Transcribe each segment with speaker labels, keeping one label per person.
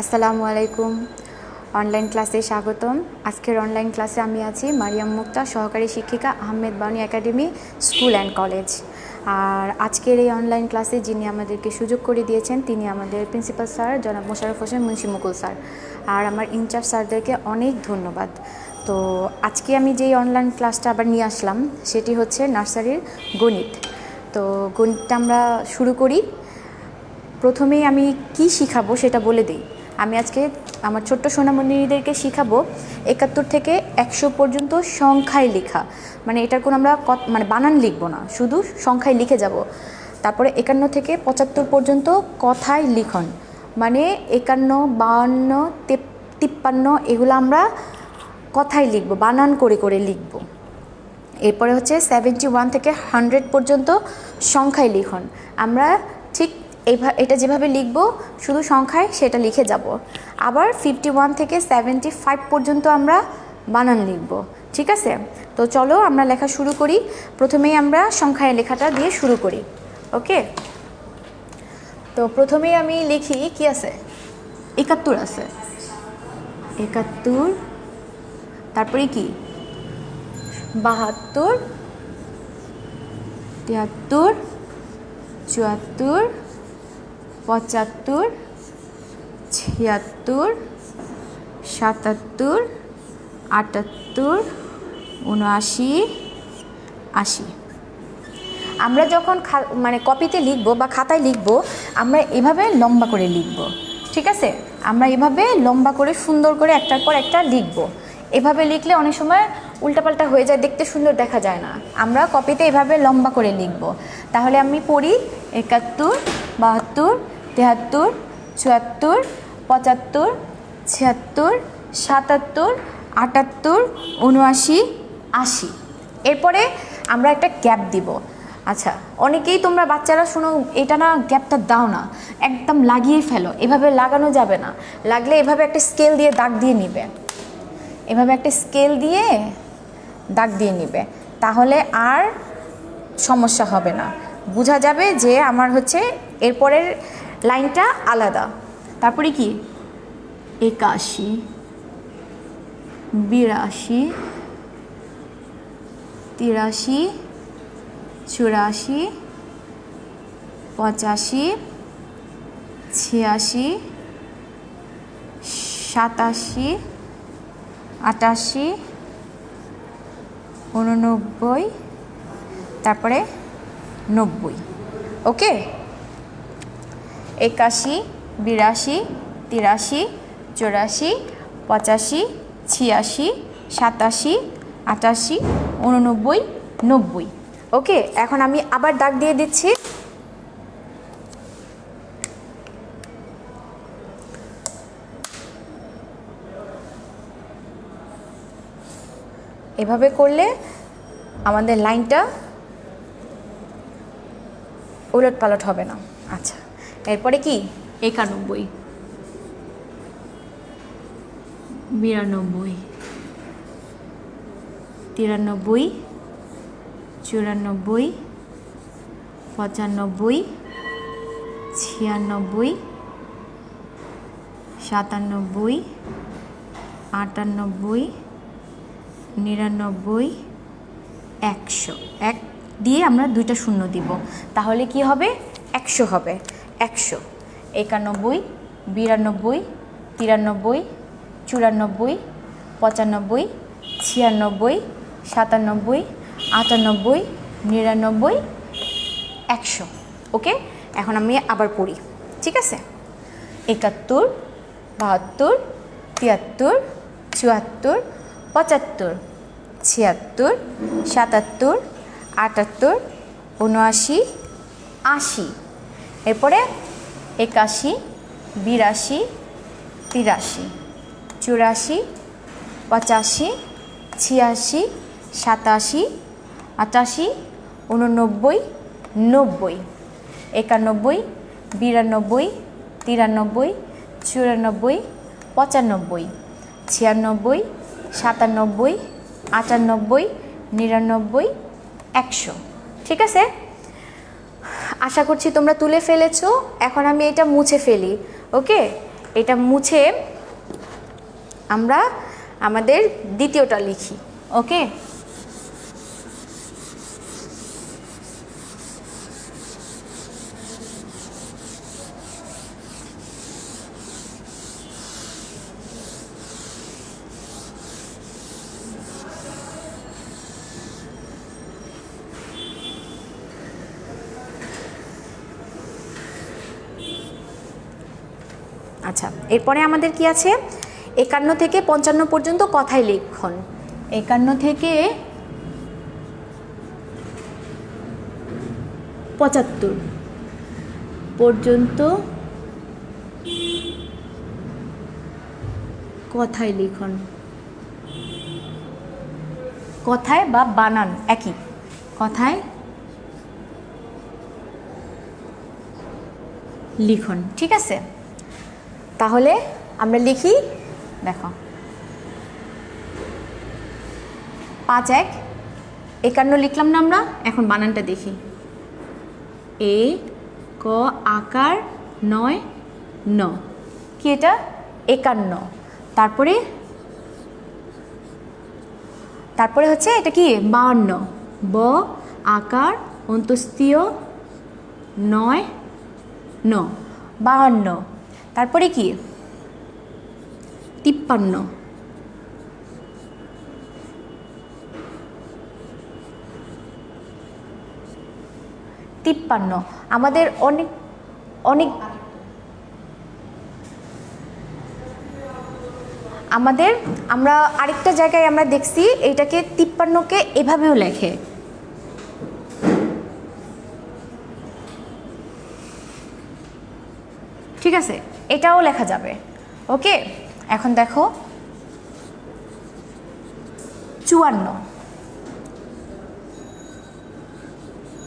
Speaker 1: আসসালামু আলাইকুম। অনলাইন ক্লাসে স্বাগতম। আজকের অনলাইন ক্লাসে আমি আছি মারিয়াম মুক্তা, সহকারী শিক্ষিকা, আহমেদ বানি একাডেমি স্কুল অ্যান্ড কলেজ। আর আজকের এই অনলাইন ক্লাসে যিনি আমাদেরকে সুযোগ করে দিয়েছেন তিনি আমাদের প্রিন্সিপাল স্যার জনাব মোশাররফ হোসেন মুন্সি মুকুল স্যার, আর আমার ইনচার্জ স্যারদেরকে অনেক ধন্যবাদ। তো আজকে আমি যেই অনলাইন ক্লাসটা আবার নিয়ে আসলাম সেটি হচ্ছে নার্সারির গণিত। তো গণিতটা আমরা শুরু করি। প্রথমেই আমি কি শিখাবো সেটা বলে দিই। আমি আজকে আমার ছোট্ট সোনামণিদেরকে শিখাবো 71 থেকে 100 পর্যন্ত সংখ্যায় লেখা। মানে এটার কোনো আমরা বানান লিখবো না, শুধু সংখ্যায় লিখে যাব। তারপরে 51 থেকে 75 পর্যন্ত কথায় লিখন, মানে 51, 52, 53 এগুলো আমরা কথায় লিখবো, বানান করে করে লিখবো। এরপরে হচ্ছে 71 থেকে 100 পর্যন্ত সংখ্যায় লিখন। আমরা ঠিক এটা যেভাবে লিখব শুধু সংখ্যায় সেটা লিখে যাব। আবার 51 থেকে 75 পর্যন্ত আমরা বানান লিখব। ঠিক আছে, তো চলো আমরা লেখা শুরু করি। প্রথমেই আমরা সংখ্যায় লেখাটা দিয়ে শুরু করি। ওকে, তো প্রথমেই আমি লিখি কি আছে, 71 আছে, 71। তারপরে কি 72, 73, 74, 75, 76, 77, 78, 79, 80। আমরা যখন কপিতে লিখব বা খাতায় লিখব আমরা এভাবে লম্বা করে লিখব। ঠিক আছে, আমরা এভাবে লম্বা করে সুন্দর করে একটার পর একটা লিখব। এভাবে লিখলে অনেক সময় উল্টাপাল্টা হয়ে যায়, দেখতে সুন্দর দেখা যায় না। আমরা কপিতে এভাবে লম্বা করে লিখব। তাহলে আমি পড়ি 71, 72, 73, 74, 75, 76, 77, 78, 79, 80। এরপরে আমরা একটা গ্যাপ দিব। আচ্ছা, অনেকেই তোমরা বাচ্চারা শোনো, এটা না গ্যাপটা দাও না, একদম লাগিয়ে ফেলো। এভাবে লাগানো যাবে না, লাগলে এভাবে একটা স্কেল দিয়ে দাগ দিয়ে নিবে, এভাবে একটা স্কেল দিয়ে দাগ দিয়ে নিবে, তাহলে আর সমস্যা হবে না, বোঝা যাবে যে আমার হচ্ছে এরপরের লাইনটা আলাদা। তারপরে কি 81, 82, 83, 84, 85, 86, 87, 88, 89, তারপরে 90। ওকে, 81, 82, 83, 84, 85, 86, 87, 88, 89, 90। ওকে, এখন আমি আবার দাগ দিয়ে দিচ্ছি। এভাবে করলে আমাদের লাইনটা উলট পালট হবে না। আচ্ছা, এরপরে কি 91, 92, 93, 94, 95, 96, 97, 98, 99, 100। এক দিয়ে আমরা দুইটা শূন্য দিব, তাহলে কি হবে 100 হবে। 100, 91, 92, 93, 94, 95, 96, 97, 98, 99, 100। ওকে, এখন আমি আবার পড়ি। ঠিক আছে, 71, 72, 73, 74, 75, 76, 77, 78, 79, 80। এরপরে 81, 82, 83, 84, 85, 86, 87, 88, 89, 90, 91, 92, 93, 94, 95, 96, 97, 98, 99, 100। ঠিক আছে, আশা করছি তোমরা তুলে ফেলেছো। এখন আমি এটা মুছে ফেলি। ওকে, এটা মুছে আমরা আমাদের দ্বিতীয়টা লিখি। ওকে, আচ্ছা, এরপরে আমাদের কি আছে? 51 থেকে 55 পর্যন্ত কথায় লিখন। 51 থেকে 75 পর্যন্ত কথায় লিখন। কথায় বা বানান একই, কথায় লিখন। ঠিক আছে, তাহলে আমরা লিখি। দেখো 5 1 51 লিখলাম না আমরা? এখন বানানটা দেখি। এ ক আকার 9 ন, কি এটা? 51। তারপরে হচ্ছে এটা কি? 52। ব আকার অন্তস্তীয় 9 ন, 52। তারপরে কি? 53। আমাদের অনেক আমরা আরেকটা জায়গায় আমরা দেখছি এইটাকে 53কে এভাবেও লেখে। ঠিক আছে, এটাও লেখা যাবে। ওকে, এখন দেখো 54।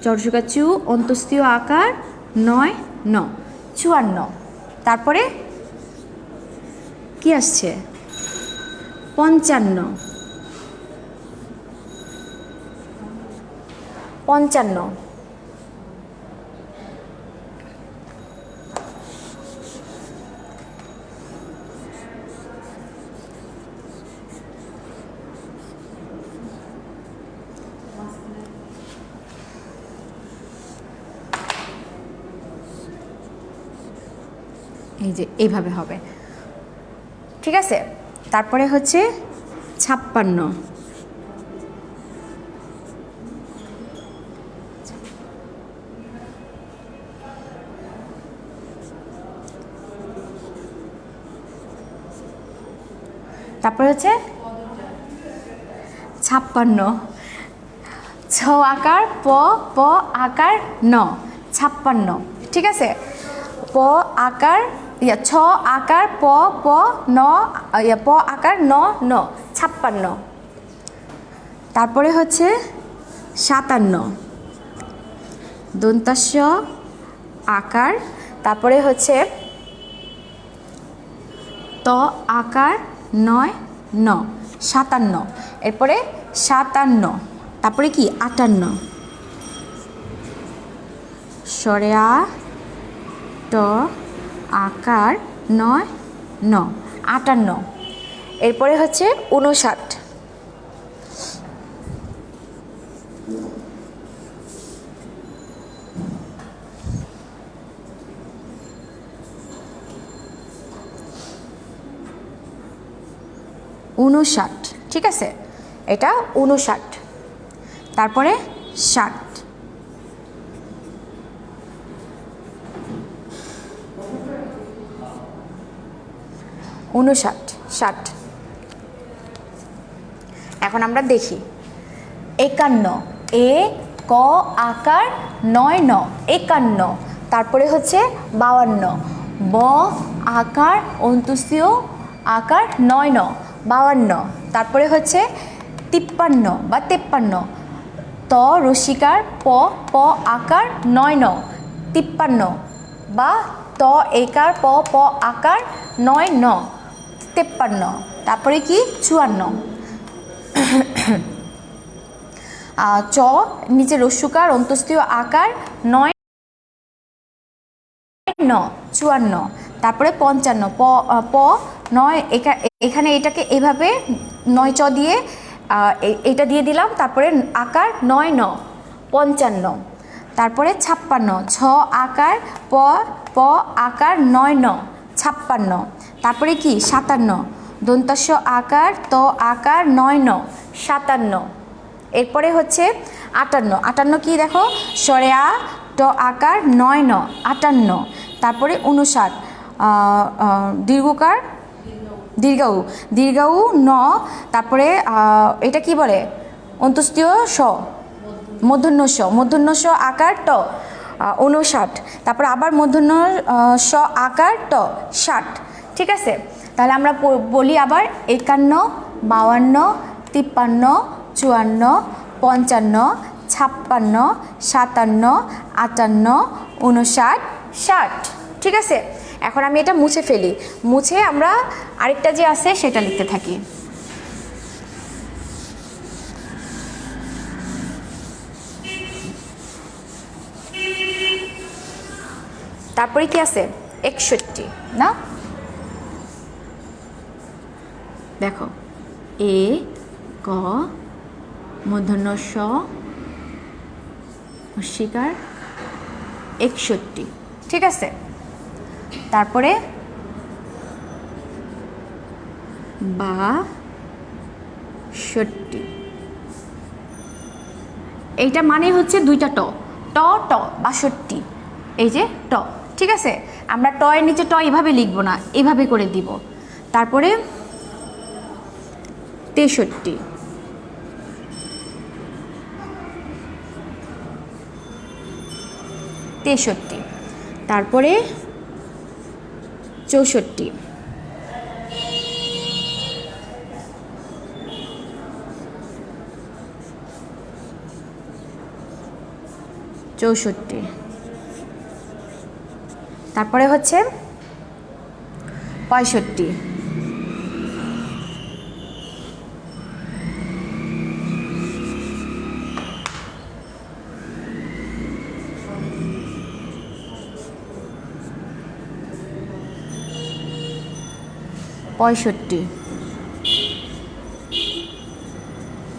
Speaker 1: চরসুকা চু অন্তস্তীয় আকার 9 ন, 54। তারপরে কি আসছে? 55। এই যে এইভাবে হবে। ঠিক আছে, তারপরে হচ্ছে 56। তারপরে হচ্ছে 56। ছ আকার প প আকার ন, 56। ঠিক আছে, প আকার ছ আকার প প ন, প আকার ন ন, 56। তারপরে হচ্ছে 57। দন্তাস্য আকার, তারপরে হচ্ছে ত আকার 9 ন, 57। এরপরে 57। তারপরে কি? 58। সরে আ ট আকার 9 ন, 58। এরপরে হচ্ছে 59। ঠিক আছে, এটা 59। তারপরে 60। 60। এখন আমরা দেখি 51। এ ক আকার 9 ন, 51। তারপরে হচ্ছে 52। ব আকার অন্তস্তীয় আকার 9 ন, 52। তারপরে হচ্ছে 53 বা 53। ত রসিকার প প আকার 9 ন, 53। বা ত একার প প আকার 9 ন, 53। তারপরে কি? 54। চ নিচে রস্যকার অন্তস্তীয় আকার 9 ন 54, তারপরে 55 প 9, এখানে এটাকে এভাবে 9 চ দিয়ে এটা দিয়ে দিলাম, তারপরে আকার 9 ন 55, তারপরে 56 ছ আকার প প আকার 9 ন 56, তারপরে কি 57 দন্তাস্য আকার ত আকার 9 ন 57, এরপরে হচ্ছে 58, 58 কি দেখো সরে আ ট আকার 9 ন 58, তারপরে 59 দীর্ঘকার দীর্ঘাউ দীর্ঘাউ ন, তারপরে এটা কি বলে অন্তস্তীয় স মূর্ধন্য স আকার ট 59, তারপর আবার মূর্ধন্য স আকার ট 60। ঠিক আছে, তাহলে আমরা বলি আবার 51, 52, 53, 54, 55, 56, 57, 58, 59, 60। ঠিক আছে, এখন আমি এটা মুছে ফেলি, মুছে আমরা আরেকটা যে আছে সেটা লিখতে থাকি। তারপরে কি আছে 61 না, দেখো এ ক মূর্ধন্য স শিকার 61। ঠিক আছে, তারপরে 62, এইটা মানে হচ্ছে দুইটা ট ট ট 62, এই যে ট। ঠিক আছে, আমরা ট এর নিচে ট এভাবে লিখবো না, এভাবে করে দিব। তারপরে 63, তারপরে 64, তারপরে হচ্ছে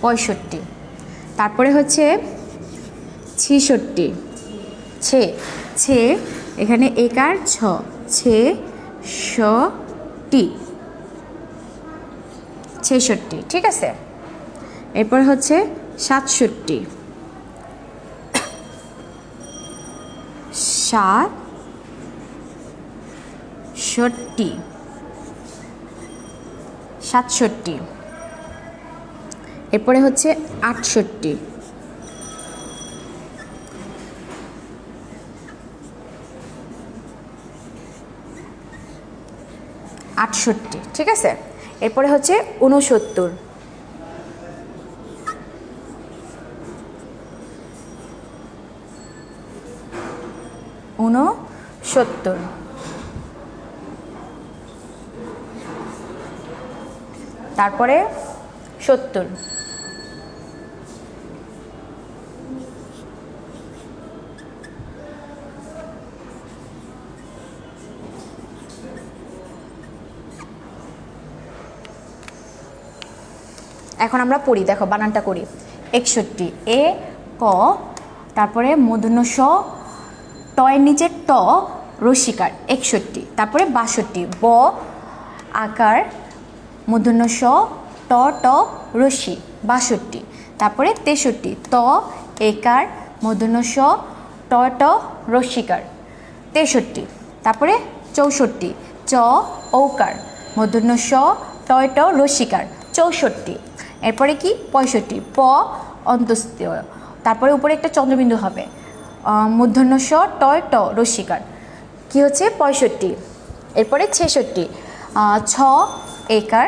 Speaker 1: 65, তারপরে হচ্ছে 66, ছে এখানে একার ছ 66। ঠিক আছে, এরপরে হচ্ছে 67, 67, এরপরে হচ্ছে 68, 68। ঠিক আছে, এরপরে হচ্ছে 69, 69, তারপরে 70, এখন আমরা পড়ি, দেখো বানানটা করি। 61 এ ক, তারপরে মূর্ধন্য স ট এর নিচে ট রসিকার 61, তারপরে 62 ব আকার মূর্ধন্য স ট ট রসি 62, তারপরে 63 ত একার মূর্ধন্য স ট ট রসিকার 63, তারপরে 64 চ ঔকার মূর্ধন্য স ট ট রসিকার 64, এরপরে কি 65 প অন্তস্তীয়, তারপরে উপরে একটা চন্দ্রবিন্দু হবে, মূর্ধন্য স ট ট রসিকার কি হচ্ছে 65, এরপরে 66 ছ একার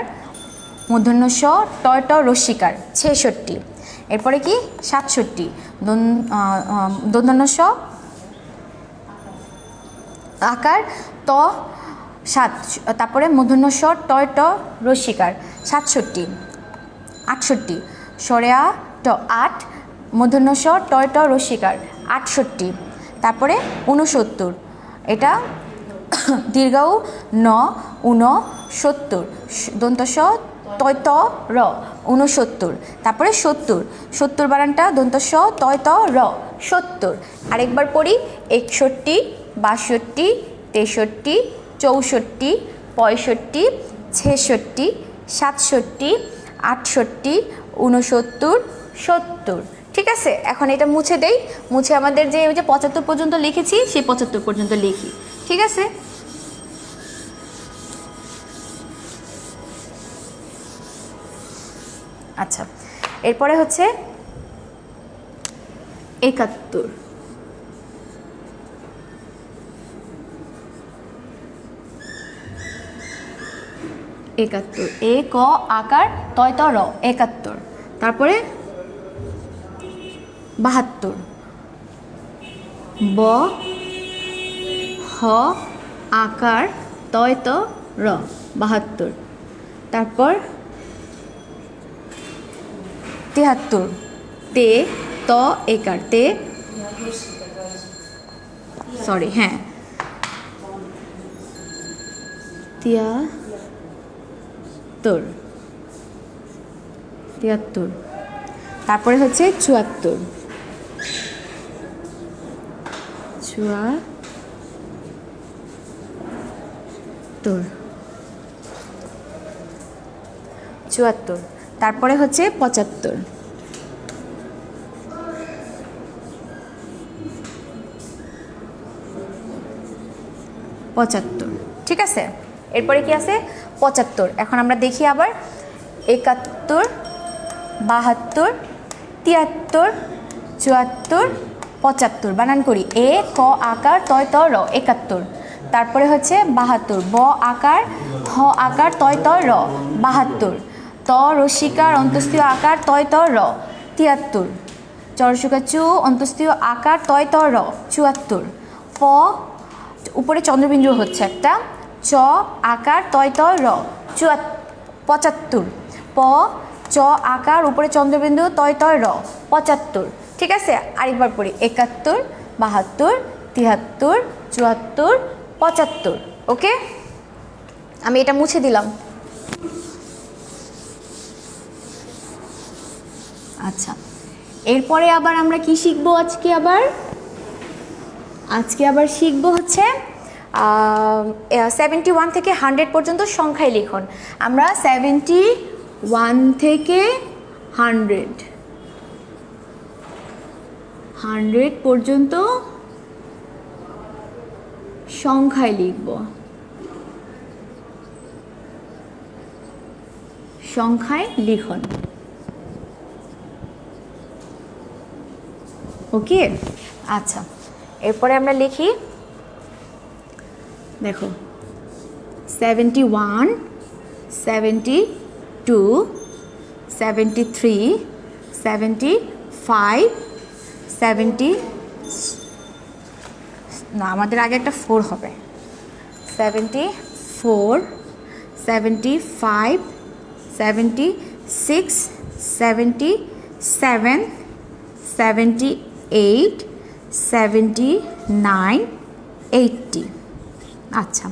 Speaker 1: মূর্ধন্য স ট ট রসিকার 66, এরপরে কি 67 দন্তান্ন স আকার ত 7, তারপরে মূর্ধন্য স ট ট রসিকার 67, 68 সরেয়া ট 8 মূর্ধন্য স ট ট রসিকার 68, তারপরে 69 এটা দীর্ঘ ন ঊনসত্তর, দন্ত স তয় ত র 69, তারপরে 70, 70 বানানটা দন্ত স তয় ত র 70। আরেকবার পড়ি 61, 62, 63, 64, 65, 66, 67, 68, 69, 70। ঠিক আছে, এখন এটা মুছে দেই। মুছে আমাদের যে ওই যে 75 পর্যন্ত লিখেছি সেই 75 পর্যন্ত লিখি। ঠিক আছে, আচ্ছা এরপরে হচ্ছে 71, 71 এ ক আকার তয় ত র 71, তারপরে 72 ব হ আকার তয় ত র 72, তারপর 73 তে ত একার তে, সরি হ্যাঁ 73, তারপরে হচ্ছে 74, 74, তারপরে হচ্ছে 75, 75। ঠিক আছে, এরপরে কি আছে 75। এখন আমরা দেখি আবার 71, 72, 73, 74, 75 বানান করি এ ক আকার তয় ত র 71, তারপরে হচ্ছে 72 ব আকার হ আকার তয় ত র 72, ত রসিকার অন্তস্থীয় আকার তয় ত র 73, চরসিকা চু অন্তস্থীয় আকার তয় ত র 74, প উপরে চন্দ্রবিন্দু হচ্ছে একটা, চ আকার তয় ত র 75, প চ আকার উপরে চন্দ্রবিন্দু তয় তয় র 75। ঠিক আছে, আরেকবার পড়ি 71, 72, 73, 74, 75। ওকে, আমি এটা মুছে দিলাম। আচ্ছা, এরপরে আবার আমরা কি শিখবো আজকে আবার শিখবো হচ্ছে 71 থেকে 100 পর্যন্ত সংখ্যায় লিখন। আমরা 71 থেকে 100 পর্যন্ত সংখ্যায় লিখব। সংখ্যায় লিখন। ওকে, আচ্ছা এরপরে আমরা লিখি, দেখো 71, 72, 73, 75, 70, না আমাদের আগে একটা 4 হবে, 74, 75, 76, 77, 78, 79, 80। আচ্ছা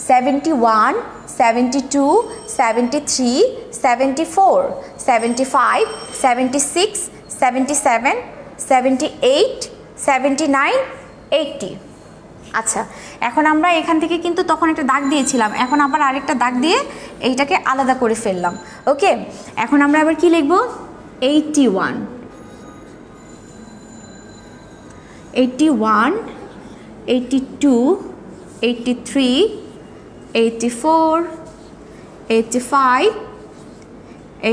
Speaker 1: 71, 72, 73, 74, 75, 76, 77, 78, 79, 80। আচ্ছা, এখন আমরা এখান থেকে কিন্তু তখন একটা দাগ দিয়েছিলাম, এখন আবার আরেকটা দাগ দিয়ে এইটাকে আলাদা করে ফেললাম। ওকে, এখন আমরা আবার কি লিখব 81, 81, 82, 83, 84, 85,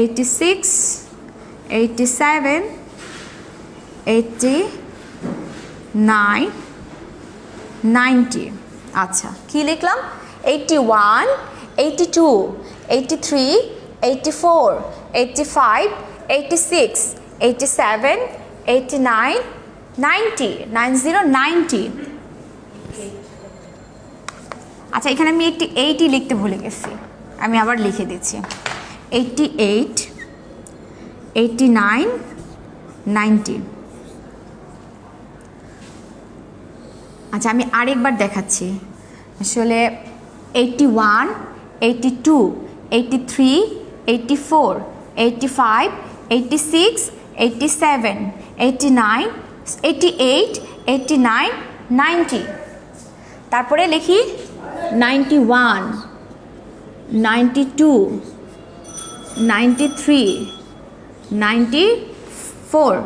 Speaker 1: 86, 87, 89, 90। আচ্ছা, কি লিখলাম 81, 82, 83, 84, 85, 86, 87, 89, 90, 90। আচ্ছা, এখানে আমি 80 লিখতে ভুলে গেছি, আমি আবার লিখে দিচ্ছি 88, 89, 90। আচ্ছা, আমি আরেকবার দেখাচ্ছি আসলে 81, 82, 83, 84, 85, 86, 87, 89, 88, 89, 90 তারপরে লিখি 91, 92, 93, 94,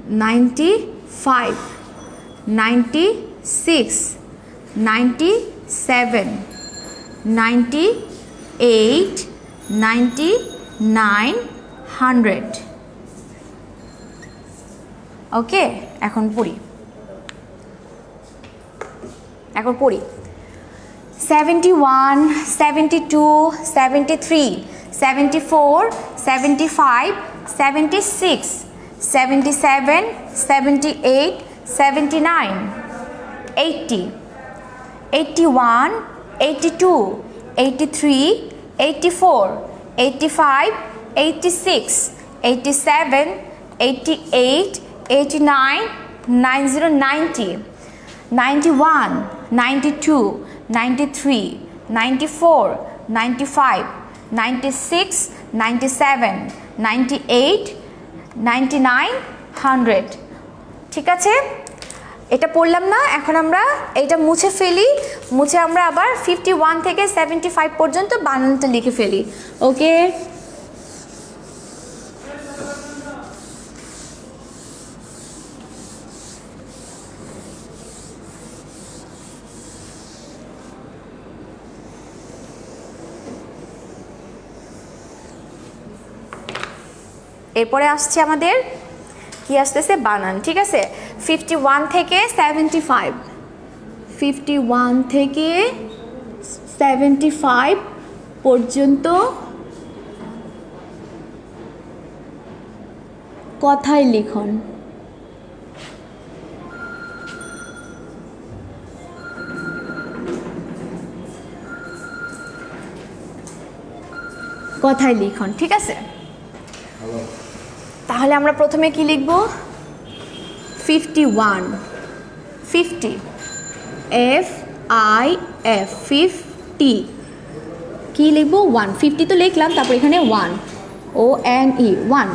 Speaker 1: 95, 96, 97, 98, 99, 100 ওকে এখন পড়ি 71, 72, 73, 74, 75, 76, 77, 78, 79, 80, 81, 82, 83, 84, 85, 86, 87, 88, 89, 90, 90, 91, 92, 93, 94, 95, 96, 97, 98, 99, 100 ঠিক আছে এটা পড়লাম না এখন আমরা এটা মুছে ফেলি মুছে আমরা আবার 51 থেকে 75 পর্যন্ত বানানটা লিখে ফেলি ওকে এরপরে আসছে আমাদের কি আসতেছে বানান ঠিক আছে 51 থেকে 75 51 থেকে 75 পর্যন্ত কথায় লিখন কথায় লিখন ঠিক আছে তাহলে আমরা প্রথমে কি লিখব 51 50 F I F 50 কি লিখব 1 50 তো লিখলাম তারপর এখানে 1 O N E 1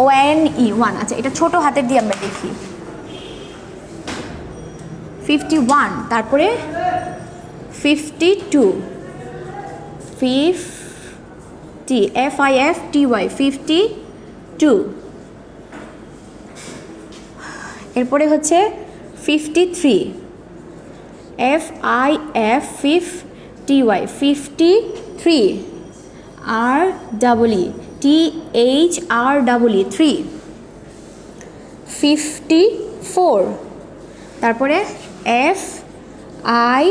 Speaker 1: O N E 1 আচ্ছা এটা ছোট হাতের দিয়ে আমরা লিখি 51 তারপরে 52 F I F T Y 52 এরপরে হচ্ছে 53 F I F T Y 53 R double E T H R double E 3 54 তারপরে F I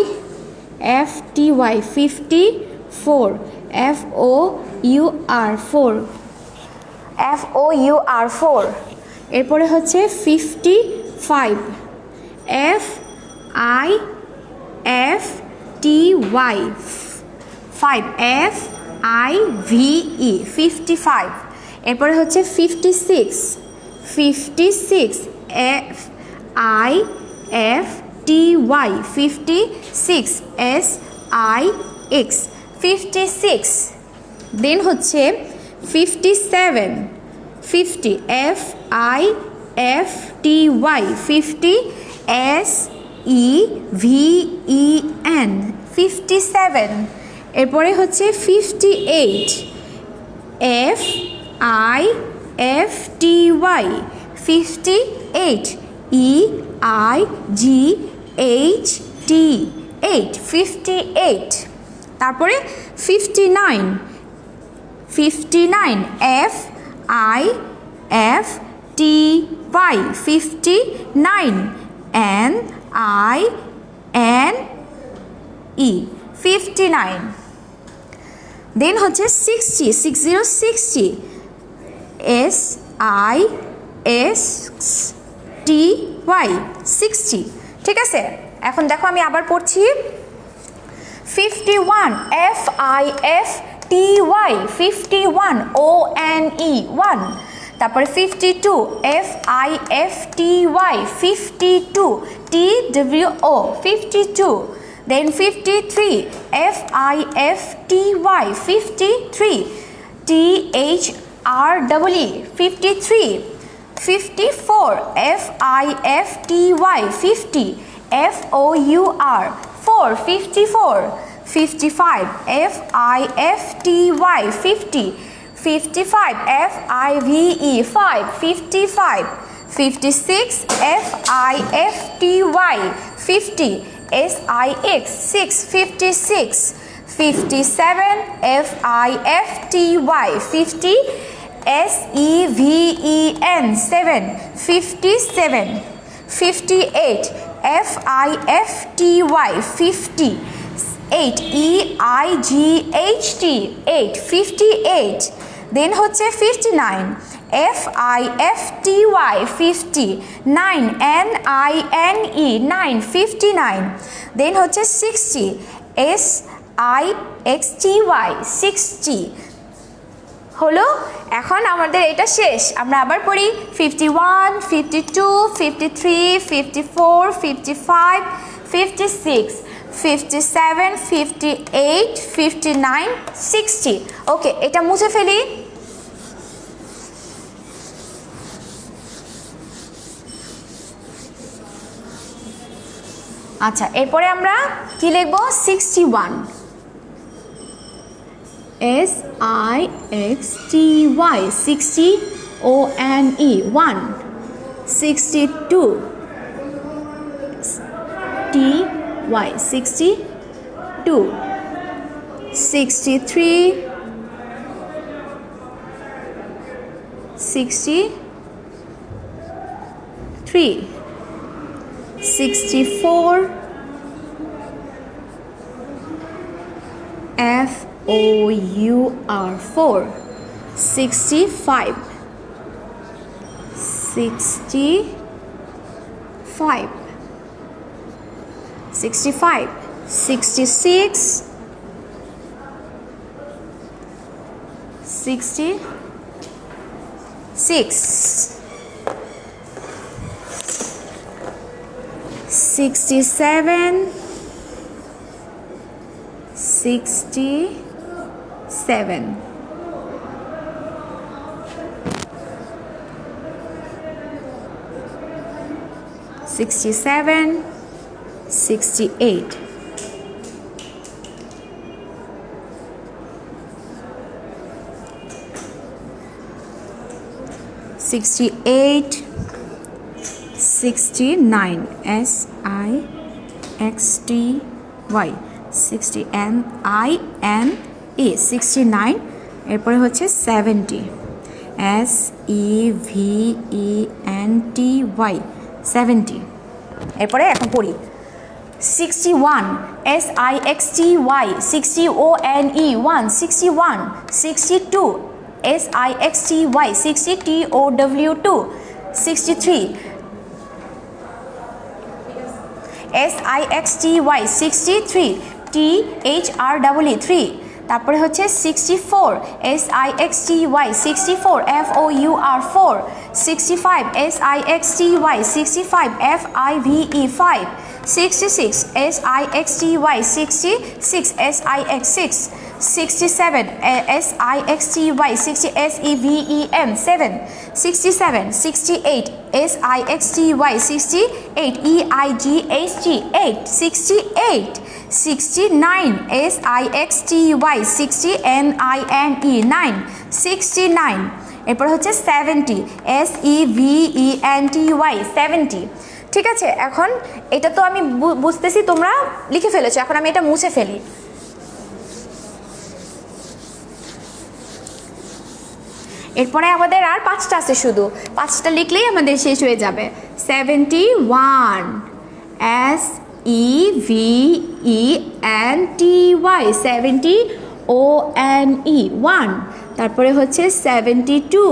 Speaker 1: F T Y 54 F O U R 4 F O U R 4 এরপরে হচ্ছে 55 F I F T Y 5 F I V E 55 এরপরে হচ্ছে 56 F I F T Y 56 S I X 56 দেন হচ্ছে 57 50 F I F T Y 50 S E V E N 57 এরপরে হচ্ছে 58 F I F T Y 58 E I G H T 8 58 তারপরে 59 F I F T Y 59 N I N E 59 দেন হচ্ছে 60 S I S T Y 60 ঠিক আছে এখন দেখো আমি আবার পড়ছি 51 F I F T Y 51 O N E 1 তারপরে 52 FIFTY 52 TWO 52 then 53 FIFTY 53 THREE 53 54 FIFTY 50 FOUR 4 54 55 FIFTY 50 55 FIVE 5 55 56 FIFTY 50 SIX 6 56 57 FIFTY 50 SEVEN 7 57 58 FIFTY 50 8 EIGHT 8 58 then হচ্ছে 59 FIFTY 50 9 NINE 9 59 then হচ্ছে 60 SIXTY 60 হলো। এখন আমাদের এটা শেষ, আমরা আবার পড়ি 51 52 53 54 55 56 57 58 59 60 ওকে, এটা মুছে ফেলি। আচ্ছা, এরপরে আমরা কি লিখব? 61 SIXTY 60 ONE 1 62 TY 62 63 63 64 FOUR 4 65 65 65 66 66 67 67 67 68 68 69 SIXTY 60 NINE 69 এরপরে হচ্ছে 70 SEVENTY 70 এরপরে এখন পড়ি 61 SIXTY 60 ONE 1 61 62 SIXTY 60 TOW 2 63 SIXTY 63 THREE 3 তারপরে হচ্ছে 64 SIXTY 64 FOUR 4 65 SIXTY 65 FIVE 5 66 SIXTY 66 SIX 6 67 SIXTY 60 SEVEN 7 67 68 SIXTY 68 EIGHT 8 68 69 SIXTY 60 NINE 9 69 এরপর হচ্ছে 70 SEVENTY 70 ঠিক আছে। এখন এটা তো আমি বুঝতেছি তোমরা লিখে ফেলেছো, এখন আমি এটা মুছে ফেলি। এরপরে আমাদের আর 5টা আছে, শুধু 5টা লিখলেই আমাদের শেষ হয়ে যাবে। 71 SEVENTY 70 ONE 1 তারপরে হচ্ছে 72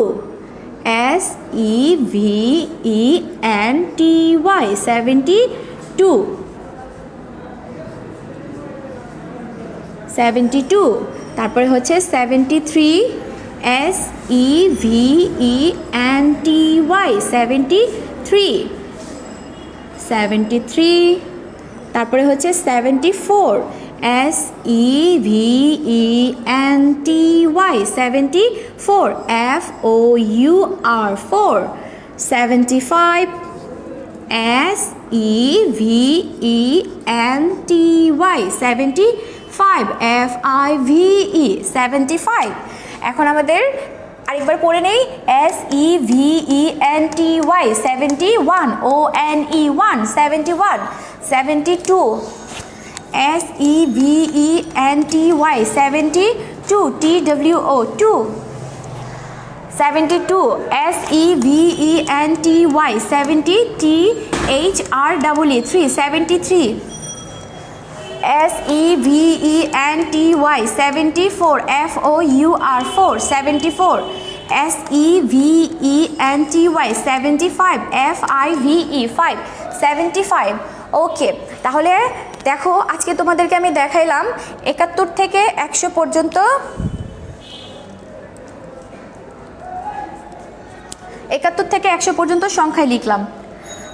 Speaker 1: SEVENTY 72 72 তারপরে হচ্ছে 73 SEVENTY 73 73 তারপরে হচ্ছে 74 SEVENTY 74 FOUR 4 75 SEVENTY 75 FIVE 75 এখন আমাদের আরেকবার পড়ে নেই SEVENTY 71 ONE 1 71 72 SEVENTY 72 TWO 2 72 SEVENTY 70 THREE 3 73 SEVENTY 74 FOUR 4 74 SEVENTY 75 FIVE 5 75 ওকে। তাহলে দেখো আজকে তোমাদেরকে আমি দেখাইলাম 71 থেকে 100 পর্যন্ত সংখ্যায় লিখলাম,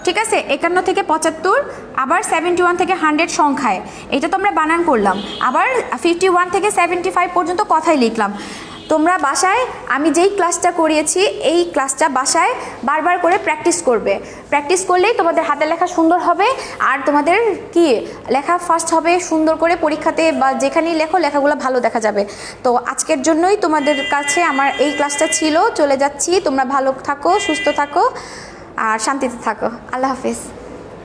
Speaker 1: ঠিক আছে। 51 থেকে 75, আবার 71 থেকে 100 সংখ্যায়, এটা তো আমরা বানান করলাম। আবার 51 থেকে 75 পর্যন্ত কথাই লিখলাম। তোমরা বাসায় আমি যেই ক্লাসটা করিয়েছি এই ক্লাসটা বাসায় বারবার করে প্র্যাকটিস করবে। প্র্যাকটিস করলেই তোমাদের হাতের লেখা সুন্দর হবে, আর তোমাদের কি লেখা ফার্স্ট হবে সুন্দর করে পরীক্ষাতে বা যেখানেই লেখো লেখাগুলো ভালো দেখা যাবে। তো আজকের জন্যই তোমাদের কাছে আমার এই ক্লাসটা ছিল। চলে যাচ্ছি, তোমরা ভালো থাকো, সুস্থ থাকো আর শান্তিতে থাকো। আল্লাহ হাফিজ।